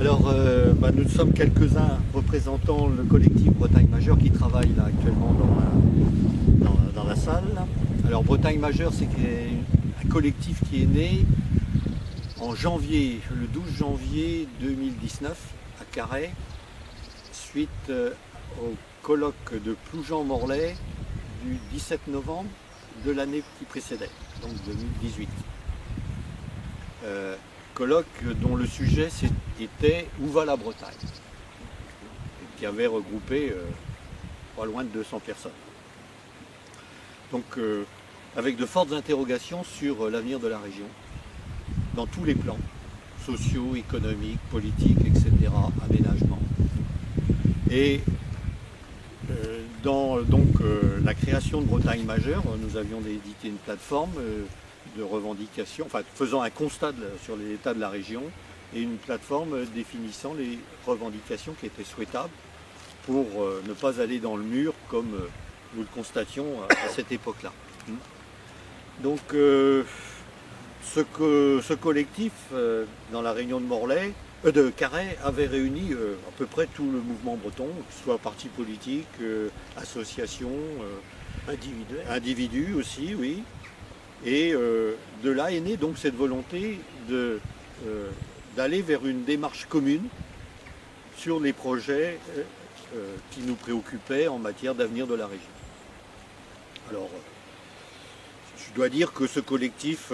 Nous sommes quelques-uns représentant le collectif Bretagne Majeure qui travaille là actuellement dans la salle. Alors Bretagne Majeure, c'est un collectif qui est né en janvier, le 12 janvier 2019 à Carhaix, suite au colloque de Ploujean-Morlaix du 17 novembre de l'année qui précédait, donc 2018. Colloque dont le sujet était « Où va la Bretagne ?», qui avait regroupé pas loin de 200 personnes. Donc avec de fortes interrogations sur l'avenir de la région, dans tous les plans, sociaux, économiques, politiques, etc., aménagement. Et dans la création de Bretagne Majeure, nous avions édité une plateforme de revendications, enfin faisant un constat sur l'état de la région et une plateforme définissant les revendications qui étaient souhaitables pour ne pas aller dans le mur comme nous le constations à cette époque-là. Donc ce collectif dans la réunion de Carhaix avait réuni à peu près tout le mouvement breton, que ce soit partis politiques, associations, individus aussi, oui. Et de là est née donc cette volonté d'aller vers une démarche commune sur les projets qui nous préoccupaient en matière d'avenir de la région. Alors, je dois dire que ce collectif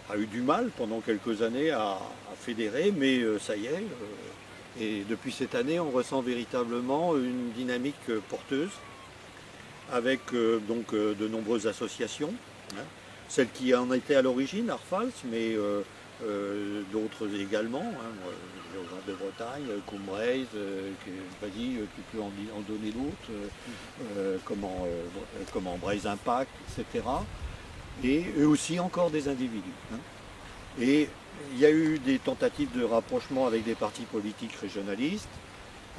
a eu du mal pendant quelques années à fédérer, mais ça y est. Et depuis cette année, on ressent véritablement une dynamique porteuse avec de nombreuses associations. Celle qui en était à l'origine, Arfals, mais d'autres également, Géographe de Bretagne, Combraise, qui peut en donner d'autres, comment Braise Impact, etc. Et eux aussi encore des individus. Et il y a eu des tentatives de rapprochement avec des partis politiques régionalistes.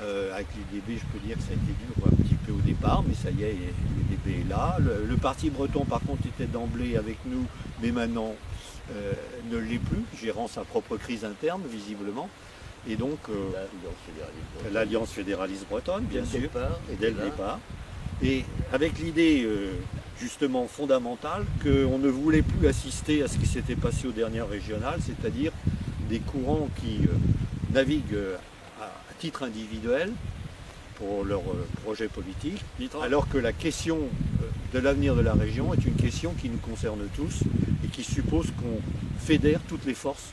Avec l'UDB, je peux dire que ça a été dur un petit peu au départ, mais ça y est, l'UDB est là. Le parti breton, par contre, était d'emblée avec nous, mais maintenant ne l'est plus, gérant sa propre crise interne, visiblement. Et donc, l'Alliance fédéraliste bretonne, bien sûr, dès le départ. Et avec l'idée, justement, fondamentale, qu'on ne voulait plus assister à ce qui s'était passé aux dernières régionales, c'est-à-dire des courants qui naviguent à titre individuel pour leurs projets politiques, alors que la question de l'avenir de la région est une question qui nous concerne tous et qui suppose qu'on fédère toutes les forces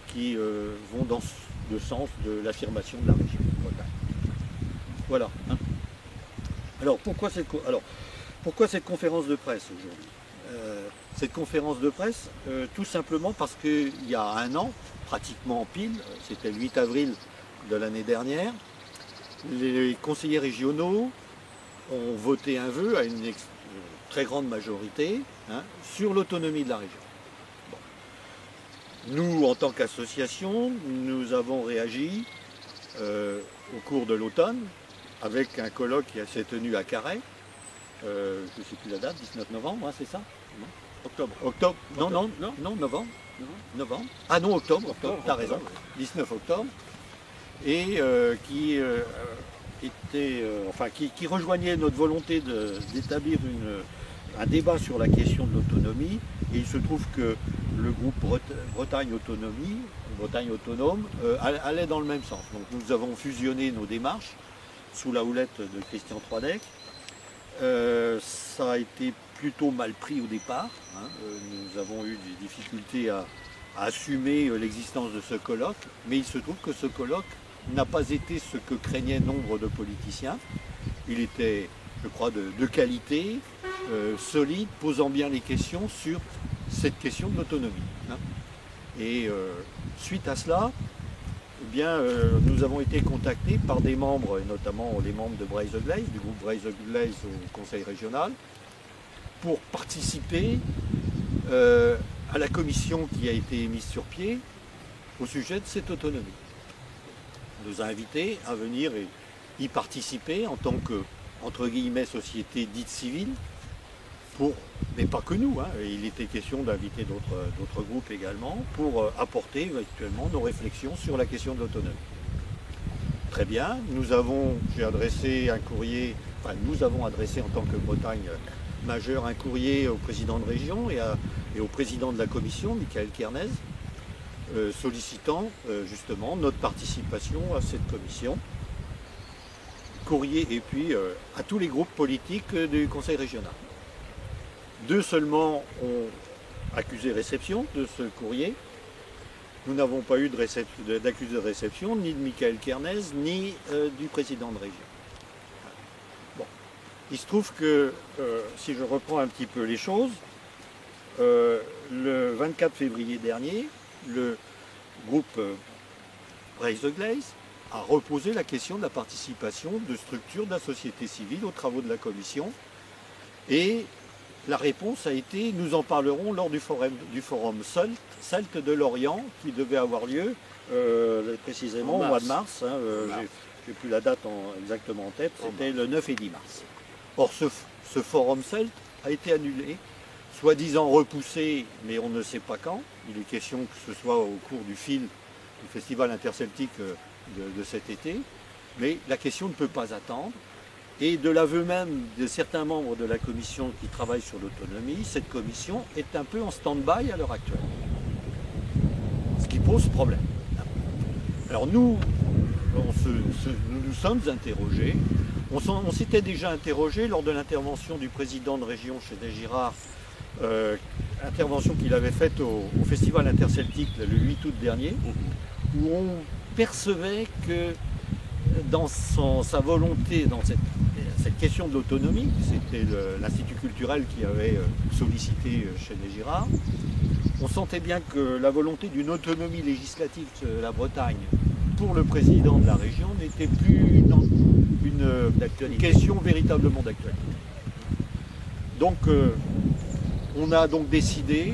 qui vont dans le sens de l'affirmation de la région de Bretagne. Voilà. Alors pourquoi cette conférence de presse aujourd'hui ? Cette conférence de presse, tout simplement parce qu'il y a un an, pratiquement en pile, c'était le 8 avril de l'année dernière, les conseillers régionaux ont voté un vœu à une très grande majorité sur l'autonomie de la région. Bon. Nous, en tant qu'association, nous avons réagi au cours de l'automne avec un colloque qui s'est tenu à Carhaix, je ne sais plus la date, 19 novembre, c'est ça ? Octobre. Non, novembre. Novembre. Ah non, octobre, tu as raison, 19 octobre. Et qui rejoignait notre volonté d'établir un débat sur la question de l'autonomie. Et il se trouve que le groupe Bretagne Autonome allait dans le même sens. Donc nous avons fusionné nos démarches sous la houlette de Christian Troidec. Ça a été plutôt mal pris au départ. Nous avons eu des difficultés à assumer l'existence de ce colloque, mais il se trouve que ce colloque n'a pas été ce que craignaient nombre de politiciens. Il était, je crois, de qualité, solide, posant bien les questions sur cette question de l'autonomie. Et suite à cela, nous avons été contactés par des membres, et notamment les membres de Braise-Glaise, du groupe Braise-Glaise au Conseil régional, pour participer à la commission qui a été mise sur pied au sujet de cette autonomie. On nous a invités à venir y participer en tant que, entre guillemets, société dite civile, mais pas que nous, il était question d'inviter d'autres groupes également, pour apporter éventuellement nos réflexions sur la question de l'autonomie. Très bien. J'ai adressé un courrier, enfin nous avons adressé en tant que Bretagne majeure un courrier au président de région et au président de la commission, Michael Kernez, sollicitant justement notre participation à cette commission. Courrier et puis à tous les groupes politiques du Conseil régional. 2 seulement ont accusé réception de ce courrier. Nous n'avons pas eu d'accusé de réception ni de Michael Kernez ni du président de région. Bon. Il se trouve que, si je reprends un petit peu les choses, le 24 février dernier, le groupe Raise the Glaze a reposé la question de la participation de structures de la société civile aux travaux de la commission. Et la réponse a été, nous en parlerons lors du forum CELT de Lorient, qui devait avoir lieu précisément au mois de mars. J'ai plus la date exactement en tête, c'était le 9 et 10 mars. Or ce forum CELT a été annulé, soi-disant repoussé, mais on ne sait pas quand. Il est question que ce soit au cours du festival interceltique de cet été, mais la question ne peut pas attendre. Et de l'aveu même de certains membres de la commission qui travaillent sur l'autonomie, cette commission est un peu en stand-by à l'heure actuelle. Ce qui pose problème. Alors nous sommes interrogés. On s'était déjà interrogé lors de l'intervention du président de région chez Girard, intervention qu'il avait faite au festival interceltique le 8 août dernier, où on percevait que dans sa volonté, dans cette question de l'autonomie, c'était l'Institut culturel qui avait sollicité chez Girard, on sentait bien que la volonté d'une autonomie législative de la Bretagne pour le président de la région n'était plus une question véritablement d'actualité. Donc on a donc décidé,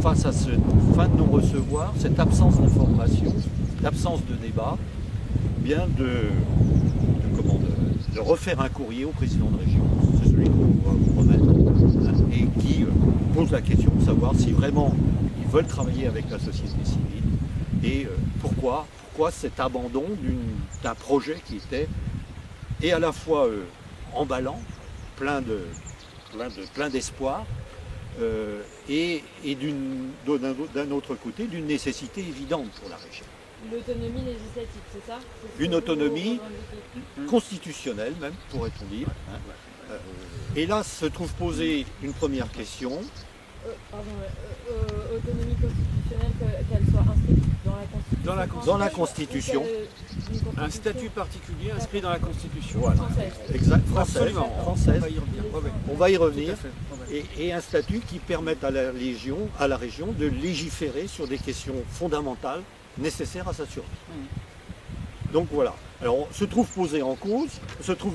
face à ce fin de non-recevoir, cette absence d'information, cette absence de débat, bien de refaire un courrier au président de région, c'est celui qu'on va vous remettre, et qui pose la question de savoir si vraiment ils veulent travailler avec la société civile et pourquoi cet abandon d'un projet qui était et à la fois emballant, plein d'espoir, et d'un autre côté d'une nécessité évidente pour la région. L'autonomie législative, c'est ça? Une autonomie constitutionnelle même, pourrait-on dire. Et là se trouve posée une première question. Autonomie constitutionnelle, qu'elle soit inscrite dans la Constitution. Dans la Constitution. Un statut particulier inscrit dans la Constitution. Voilà. Française. Exact, française. On va y revenir. On va y revenir. Tout à fait. Et un statut qui permette à la région de légiférer sur des questions fondamentales nécessaires à sa survie. Donc voilà. Alors se trouve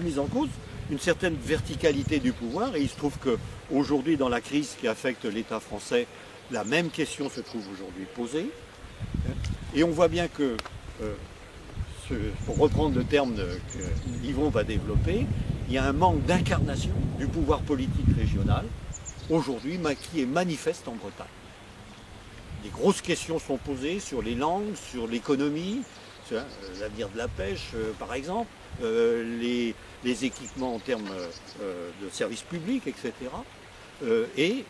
mise en cause une certaine verticalité du pouvoir, et il se trouve qu'aujourd'hui, dans la crise qui affecte l'État français, la même question se trouve aujourd'hui posée. Et on voit bien que, pour reprendre le terme que Yvon va développer, il y a un manque d'incarnation du pouvoir politique régional aujourd'hui qui est manifeste en Bretagne. Des grosses questions sont posées sur les langues, sur l'économie, l'avenir de la pêche par exemple, les équipements en termes de services publics, etc. Et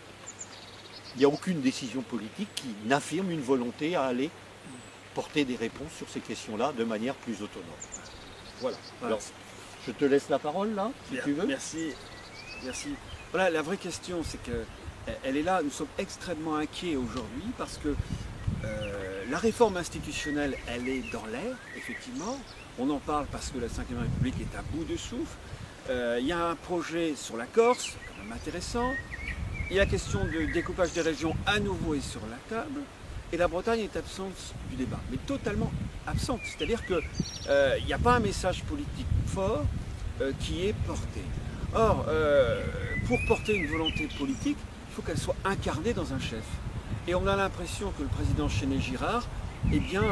il n'y a aucune décision politique qui n'affirme une volonté à aller porter des réponses sur ces questions-là de manière plus autonome. Voilà. Alors, je te laisse la parole là, si tu veux. Merci. Voilà, la vraie question, c'est que elle est là. Nous sommes extrêmement inquiets aujourd'hui parce que la réforme institutionnelle, elle est dans l'air, effectivement. On en parle parce que la Ve République est à bout de souffle. Il y a un projet sur la Corse, quand même intéressant. Il y a la question de découpage des régions à nouveau est sur la table. Et la Bretagne est absente du débat, mais totalement absente. C'est-à-dire qu'il n'y a pas un message politique fort qui est porté. Or, pour porter une volonté politique, il faut qu'elle soit incarnée dans un chef. Et on a l'impression que le président Girard, eh bien,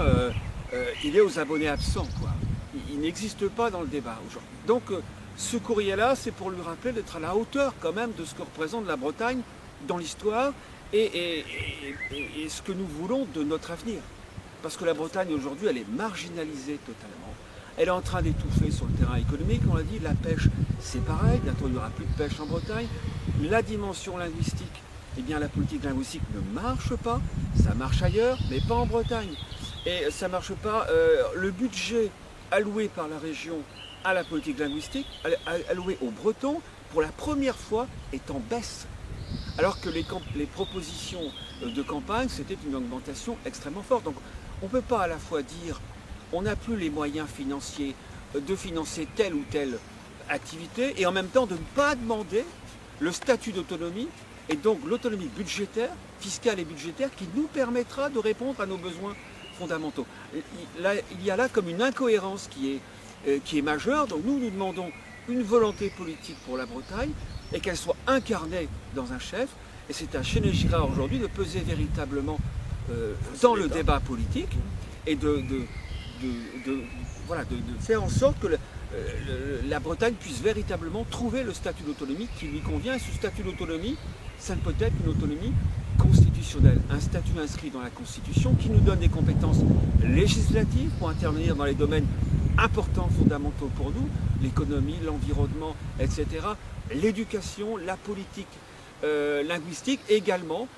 il est aux abonnés absents, quoi. Il n'existe pas dans le débat aujourd'hui. Donc, ce courrier-là, c'est pour lui rappeler d'être à la hauteur quand même de ce que représente la Bretagne dans l'histoire et ce que nous voulons de notre avenir. Parce que la Bretagne aujourd'hui, elle est marginalisée totalement. Elle est en train d'étouffer sur le terrain économique, on l'a dit, la pêche c'est pareil, bientôt il n'y aura plus de pêche en Bretagne. La dimension linguistique, eh bien la politique linguistique ne marche pas, ça marche ailleurs, mais pas en Bretagne. Et ça ne marche pas, le budget alloué par la région à la politique linguistique, alloué aux Bretons, pour la première fois est en baisse. Alors que les propositions de campagne, c'était une augmentation extrêmement forte. Donc on ne peut pas à la fois dire on n'a plus les moyens financiers de financer telle ou telle activité et en même temps de ne pas demander le statut d'autonomie et donc l'autonomie budgétaire, fiscale et budgétaire qui nous permettra de répondre à nos besoins fondamentaux. Il y a là comme une incohérence qui est majeure. Donc nous demandons une volonté politique pour la Bretagne et qu'elle soit incarnée dans un chef. Et c'est à Séné-Girard aujourd'hui de peser véritablement dans le débat politique et de faire en sorte que la Bretagne puisse véritablement trouver le statut d'autonomie qui lui convient. Et ce statut d'autonomie, ça ne peut être une autonomie constitutionnelle, un statut inscrit dans la Constitution qui nous donne des compétences législatives pour intervenir dans les domaines importants, fondamentaux pour nous, l'économie, l'environnement, etc., l'éducation, la politique linguistique, également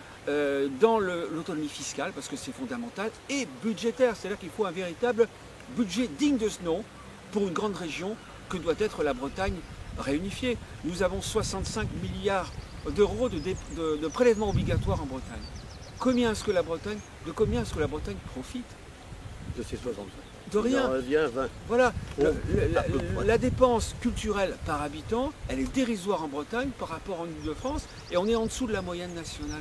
dans l'autonomie fiscale, parce que c'est fondamental, et budgétaire, c'est-à-dire qu'il faut un véritable budget digne de ce nom pour une grande région que doit être la Bretagne réunifiée. Nous avons 65 milliards d'euros de prélèvements obligatoires en Bretagne. De combien est-ce que la Bretagne profite? De ces 65. De rien. Il en revient 20. Voilà, Oh, la dépense culturelle par habitant, elle est dérisoire en Bretagne par rapport en Île-de-France et on est en dessous de la moyenne nationale.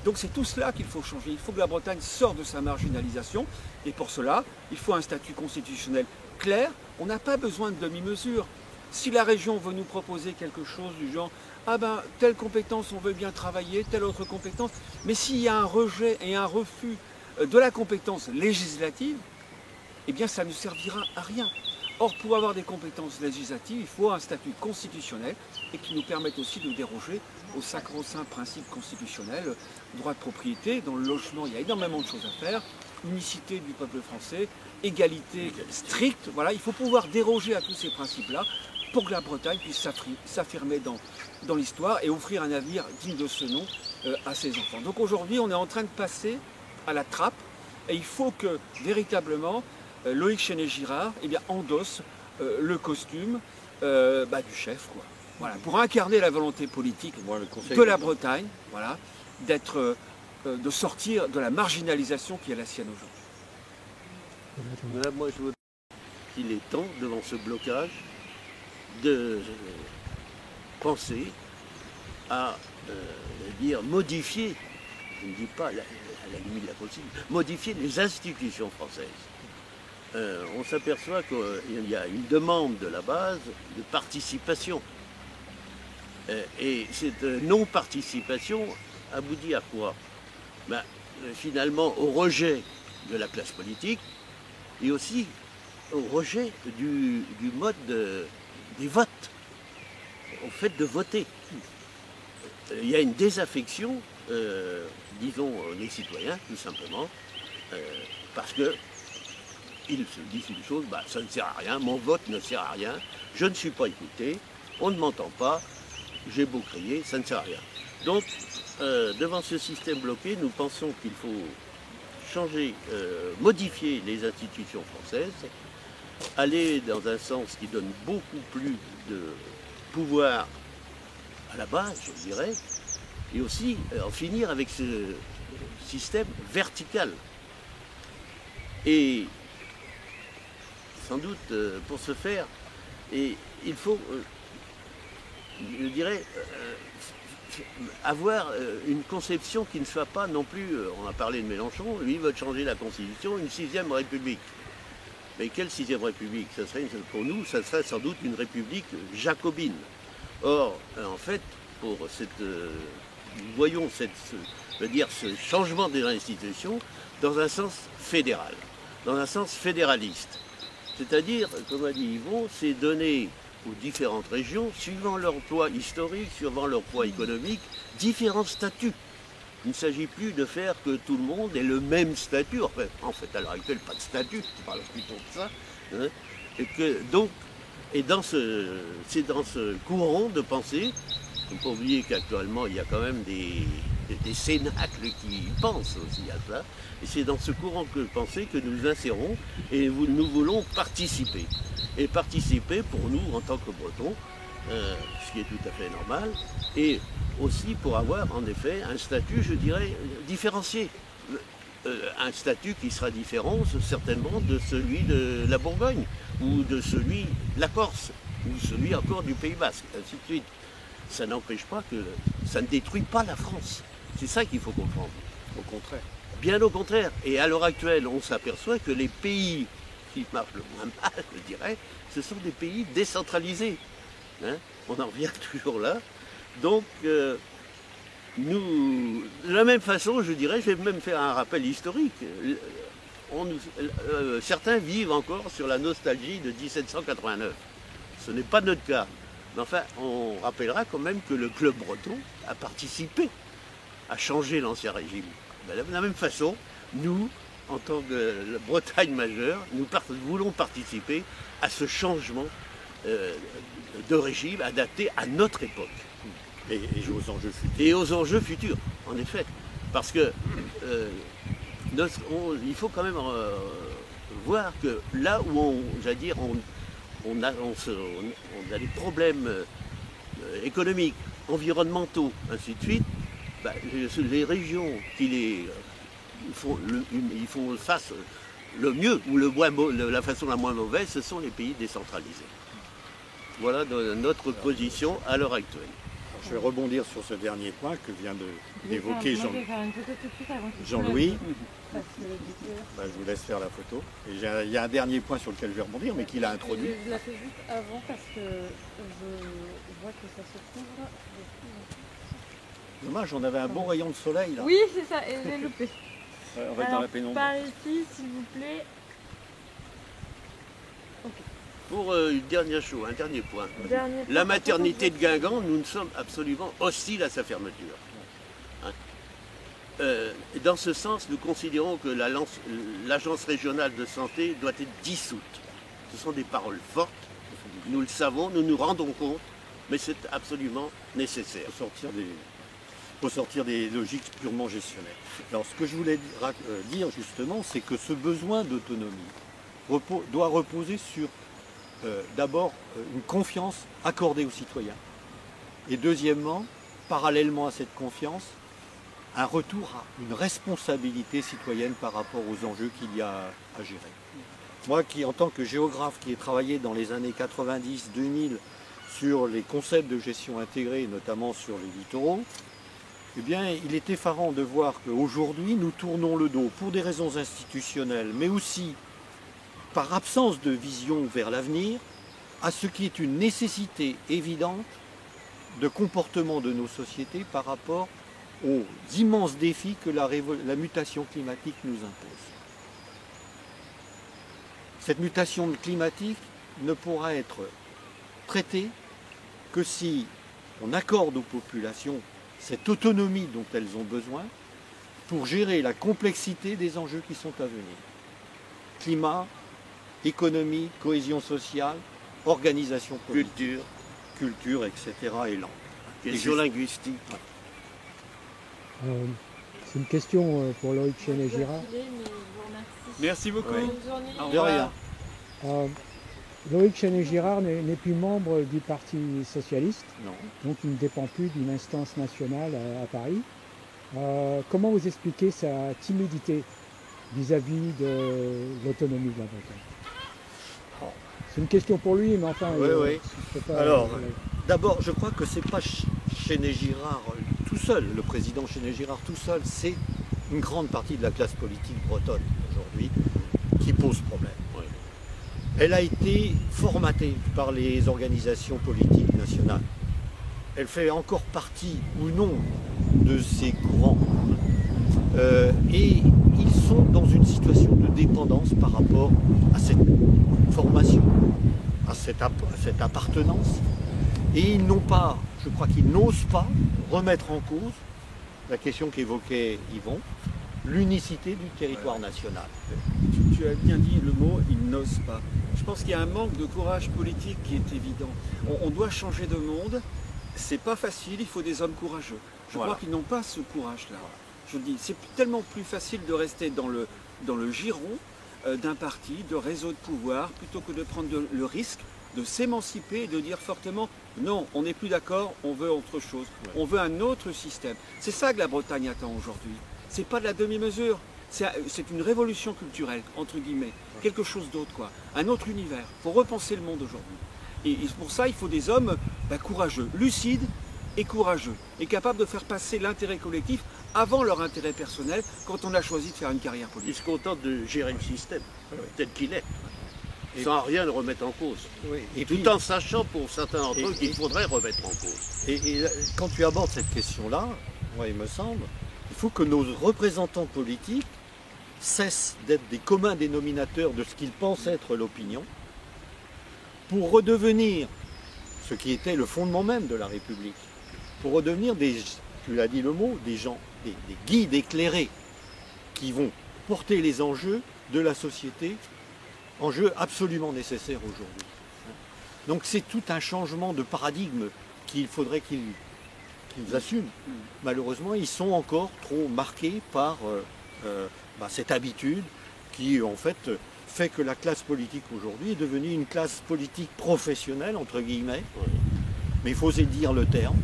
Donc c'est tout cela qu'il faut changer. Il faut que la Bretagne sorte de sa marginalisation et pour cela, il faut un statut constitutionnel clair. On n'a pas besoin de demi-mesure. Si la région veut nous proposer quelque chose du genre « Ah ben, telle compétence, on veut bien travailler, telle autre compétence », mais s'il y a un rejet et un refus de la compétence législative, eh bien ça ne servira à rien. Or, pour avoir des compétences législatives, il faut un statut constitutionnel et qui nous permette aussi de déroger au sacro-saint principe constitutionnel, droit de propriété. Dans le logement, il y a énormément de choses à faire, unicité du peuple français, égalité stricte. Voilà, il faut pouvoir déroger à tous ces principes-là pour que la Bretagne puisse s'affirmer dans l'histoire et offrir un avenir digne de ce nom à ses enfants. Donc aujourd'hui, on est en train de passer à la trappe et il faut que véritablement Loïc Séné-Girard endosse le costume du chef, quoi. Voilà, pour incarner la volonté politique de la Bretagne, voilà, de sortir de la marginalisation qui est la sienne aujourd'hui. Voilà, moi je veux qu'il est temps, devant ce blocage, de penser à modifier, je ne dis pas à la limite de la possible, modifier les institutions françaises. On s'aperçoit qu'il y a une demande de la base de participation. Et cette non-participation aboutit à quoi? Finalement au rejet de la classe politique et aussi au rejet du mode des votes, au fait de voter. Il y a une désaffection, disons, des citoyens, tout simplement, parce que ils se disent une chose, ça ne sert à rien, mon vote ne sert à rien, je ne suis pas écouté, on ne m'entend pas, j'ai beau crier, ça ne sert à rien. Donc, devant ce système bloqué, nous pensons qu'il faut changer, modifier les institutions françaises, aller dans un sens qui donne beaucoup plus de pouvoir à la base, je dirais, et aussi en finir avec ce système vertical. Et sans doute, pour ce faire, il faut, je dirais, avoir une conception qui ne soit pas non plus, on a parlé de Mélenchon, lui veut changer la Constitution, une 6e République. Mais quelle 6e République? Ça serait, pour nous, ça serait sans doute une République jacobine. Or, en fait, pour nous voyons ce changement des institutions dans un sens fédéral, dans un sens fédéraliste. C'est-à-dire, comme a dit Yvon, c'est donner aux différentes régions, suivant leur poids historique, suivant leur poids économique, différents statuts. Il ne s'agit plus de faire que tout le monde ait le même statut. En fait, à l'heure actuelle, pas de statut, je parle plutôt de ça. Hein. C'est dans ce courant de pensée, il ne faut pas oublier qu'actuellement il y a quand même des cénacles qui pensent aussi à ça, et c'est dans ce courant de pensée que nous insérons et nous voulons participer. Et participer pour nous en tant que Bretons, ce qui est tout à fait normal, et aussi pour avoir en effet un statut, je dirais, différencié. Un statut qui sera différent certainement de celui de la Bourgogne, ou de celui de la Corse, ou celui encore du Pays Basque, ainsi de suite. Ça n'empêche pas que ça ne détruit pas la France. C'est ça qu'il faut comprendre. Au contraire. Bien au contraire. Et à l'heure actuelle, on s'aperçoit que les pays qui marchent le moins mal, je dirais, ce sont des pays décentralisés. Hein, on en revient toujours là. Donc, nous, de la même façon, je dirais, je vais même faire un rappel historique. Certains vivent encore sur la nostalgie de 1789. Ce n'est pas notre cas. Mais enfin, on rappellera quand même que le club breton a participé à changer l'ancien régime. De la même façon, nous, en tant que Bretagne majeure, nous voulons participer à ce changement de régime adapté à notre époque. Et aux enjeux futurs. Et aux enjeux futurs, en effet. Parce que il faut quand même voir que là où on a des problèmes économiques, environnementaux, ainsi de suite, les régions qui ils font face le mieux ou la façon la moins mauvaise, ce sont les pays décentralisés. Voilà notre position à l'heure actuelle. Je vais rebondir sur ce dernier point que vient d'évoquer Jean-Louis. Je vous laisse faire la photo. Et il y a un dernier point sur lequel je vais rebondir, mais qu'il a introduit. Je la fais juste avant parce que je vois que ça se couvre. Dommage, on avait un bon rayon de soleil là. Oui, c'est ça, et j'ai loupé. On va être dans la pénombre. Par ici, s'il vous plaît. Ok. Pour un dernier point. La maternité de Guingamp, nous sommes absolument hostiles à sa fermeture. Hein. Dans ce sens, nous considérons que l'agence régionale de santé doit être dissoute. Ce sont des paroles fortes, nous le savons, nous nous rendons compte, mais c'est absolument nécessaire. Il faut sortir des logiques purement gestionnaires. Alors ce que je voulais dire justement, c'est que ce besoin d'autonomie doit reposer sur d'abord une confiance accordée aux citoyens. Et deuxièmement, parallèlement à cette confiance, un retour à une responsabilité citoyenne par rapport aux enjeux qu'il y a à gérer. Moi qui, en tant que géographe qui ai travaillé dans les années 90-2000 sur les concepts de gestion intégrée, notamment sur les littoraux, eh bien, il est effarant de voir qu'aujourd'hui, nous tournons le dos pour des raisons institutionnelles, mais aussi par absence de vision vers l'avenir, à ce qui est une nécessité évidente de comportement de nos sociétés par rapport aux immenses défis que la mutation climatique nous impose. Cette mutation climatique ne pourra être traitée que si on accorde aux populations cette autonomie dont elles ont besoin pour gérer la complexité des enjeux qui sont à venir. Climat, économie, cohésion sociale, organisation politique, culture, etc. et langue. Question linguistique. C'est une question pour Loïc Chenet-Girard. Merci beaucoup. Bonne journée. De rien. Loïc Chenet-Girard n'est plus membre du Parti socialiste, Non. donc il ne dépend plus d'une instance nationale à Paris. Comment vous expliquez sa timidité vis-à-vis de l'autonomie de la Bretagne? C'est une question pour lui, mais enfin... Oui. je peux pas, Alors, d'abord, je crois que ce n'est pas Chenet-Girard tout seul, le président Chenet-Girard tout seul, c'est une grande partie de la classe politique bretonne aujourd'hui qui pose problème. Oui. Elle a été formatée par les organisations politiques nationales. Elle fait encore partie ou non de ces courants. Et ils sont dans une situation de dépendance par rapport à cette formation, à cette appartenance. Et ils n'ont pas, je crois qu'ils n'osent pas remettre en cause la question qu'évoquait Yvon, l'unicité du territoire national. Tu tu as bien dit le mot, ils n'osent pas. Je pense qu'il y a un manque de courage politique qui est évident. On doit changer de monde. C'est pas facile, il faut des hommes courageux. Je crois qu'ils n'ont pas ce courage-là. Je dis, c'est tellement plus facile de rester dans le giron d'un parti, de réseau de pouvoir, plutôt que de prendre le risque de s'émanciper et de dire fortement non, on n'est plus d'accord, on veut autre chose, on veut un autre système. C'est ça que la Bretagne attend aujourd'hui. C'est pas de la demi-mesure, c'est une révolution culturelle, entre guillemets, quelque chose d'autre, quoi, un autre univers. Il faut repenser le monde aujourd'hui. Et pour ça, il faut des hommes courageux, lucides et courageux, et capables de faire passer l'intérêt collectif avant leur intérêt personnel quand on a choisi de faire une carrière politique. Ils se contentent de gérer le système tel qu'il est, sans rien le remettre en cause. Oui. Et tout puis, en sachant pour certains d'entre eux qu'il faudrait remettre en cause. et quand tu abordes cette question-là, moi il me semble, il faut que nos représentants politiques cessent d'être des communs dénominateurs de ce qu'ils pensent être l'opinion, pour redevenir ce qui était le fondement même de la République, pour redevenir tu l'as dit le mot, des gens, des guides éclairés qui vont porter les enjeux de la société, enjeux absolument nécessaires aujourd'hui. Donc c'est tout un changement de paradigme qu'il faudrait qu'ils assument. Malheureusement, ils sont encore trop marqués par cette habitude qui en fait que la classe politique aujourd'hui est devenue une classe politique professionnelle, entre guillemets, mais il faut oser dire le terme.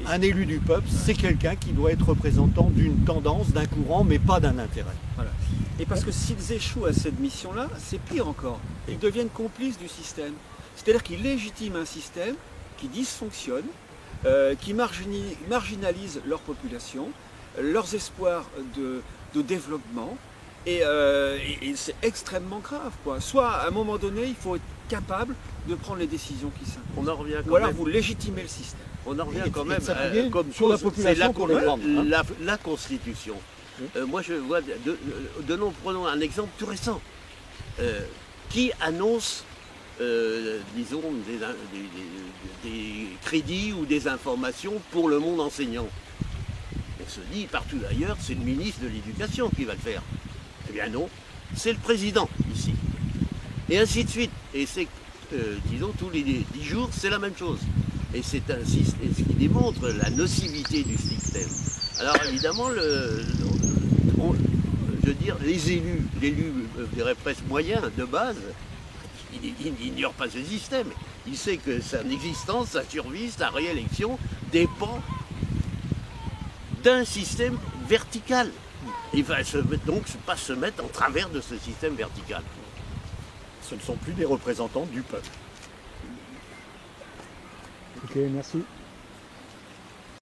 Un élu du peuple, c'est quelqu'un qui doit être représentant d'une tendance, d'un courant, mais pas d'un intérêt. Voilà. Et parce que s'ils échouent à cette mission-là, c'est pire encore. Ils deviennent complices du système. C'est-à-dire qu'ils légitiment un système qui dysfonctionne, qui marginalise leur population, leurs espoirs de développement. Et c'est extrêmement grave, quoi. Soit à un moment donné, il faut être capable de prendre les décisions qui s'imposent. On en revient quand Ou alors même. vous légitimez le système. On en revient quand même comme sur la population pour les prendre. La Constitution. Moi, je vois, prenons un exemple tout récent. Qui annonce, disons, des crédits ou des informations pour le monde enseignant? On se dit, partout ailleurs, c'est le ministre de l'Éducation qui va le faire. Eh bien non, c'est le président ici. Et ainsi de suite. Et c'est, disons, tous les 10 jours, c'est la même chose. Et c'est ce qui démontre la nocivité du système. Alors évidemment, je veux dire, l'élu, je dirais presque moyen, de base, il n'ignore pas ce système. Il sait que sa existence, sa survie, sa réélection dépend d'un système vertical. Il va donc pas se mettre en travers de ce système vertical. Ce ne sont plus des représentants du peuple. Ok, merci.